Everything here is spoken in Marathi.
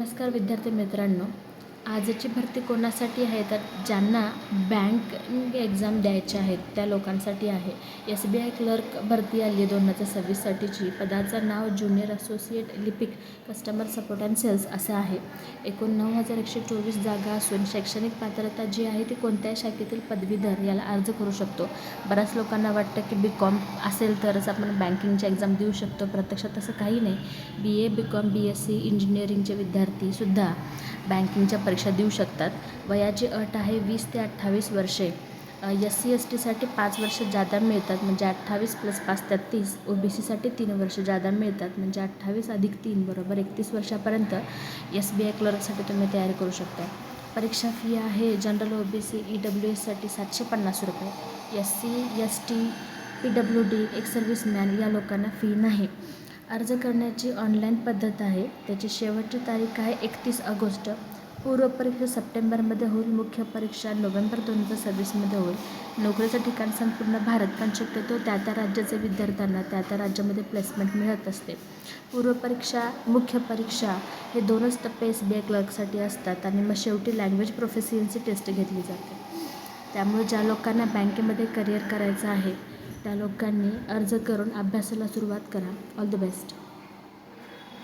नमस्कार विद्यार्थी मित्रांनो, आजची भरती कोणासाठी आहे तर ज्यांना बँक एक्झाम द्यायचे आहेत त्या लोकांसाठी आहे. SBI क्लर्क भरती आली आहे 2026साठीची. पदाचं नाव ज्युनियर असोसिएट लिपिक कस्टमर सपोर्ट अँड सेल्स असं आहे. एकूण 9,124 जागा असून शैक्षणिक पात्रता जी आहे ती कोणत्याही शाखेतील पदवीधर याला अर्ज करू शकतो. बऱ्याच लोकांना वाटतं की BCom असेल तरच आपण बँकिंगची एक्झाम देऊ शकतो. प्रत्यक्षात तसं काही नाही. BA, BCom, BSc इंजिनिअरिंगचे विद्यार्थीसुद्धा बँकिंगच्या परीक्षा देऊ शकतात. वयाची अट आहे 20 ते 28 वर्षे. SC STसाठी 5 वर्ष जादा मिळतात म्हणजे 28 + 5 = 30. OBCसाठी 3 वर्ष जादा मिळतात म्हणजे 28 + 3 = 31 वर्षापर्यंत SBI क्लर्कसाठी तुम्ही तयारी करू शकता. परीक्षा फी आहे general OBC EWSसाठी ₹750. SC ST PWD ex serviceman या लोकांना फी नाही. अर्ज करण्याची ऑनलाईन पद्धत आहे. त्याची शेवटची तारीख आहे 31 ऑगस्ट. पूर्वपरीक्षा सप्टेंबरमध्ये होईल. मुख्य परीक्षा नोव्हेंबर 2026मध्ये होईल. नोकरीचं ठिकाण संपूर्ण भारत, पण शक्यतो त्या राज्याचे विद्यार्थ्यांना त्या राज्यामध्ये प्लेसमेंट मिळत असते. पूर्वपरीक्षा, मुख्य परीक्षा हे 2च टप्पे SBI क्लर्कसाठी असतात आणि मग शेवटी लँग्वेज प्रोफिशियन्सी टेस्ट घेतली जाते. त्यामुळे ज्या लोकांना बँकेमध्ये करिअर करायचं आहे त्या लोकांनी अर्ज करून अभ्यासाला सुरुवात करा. All the best.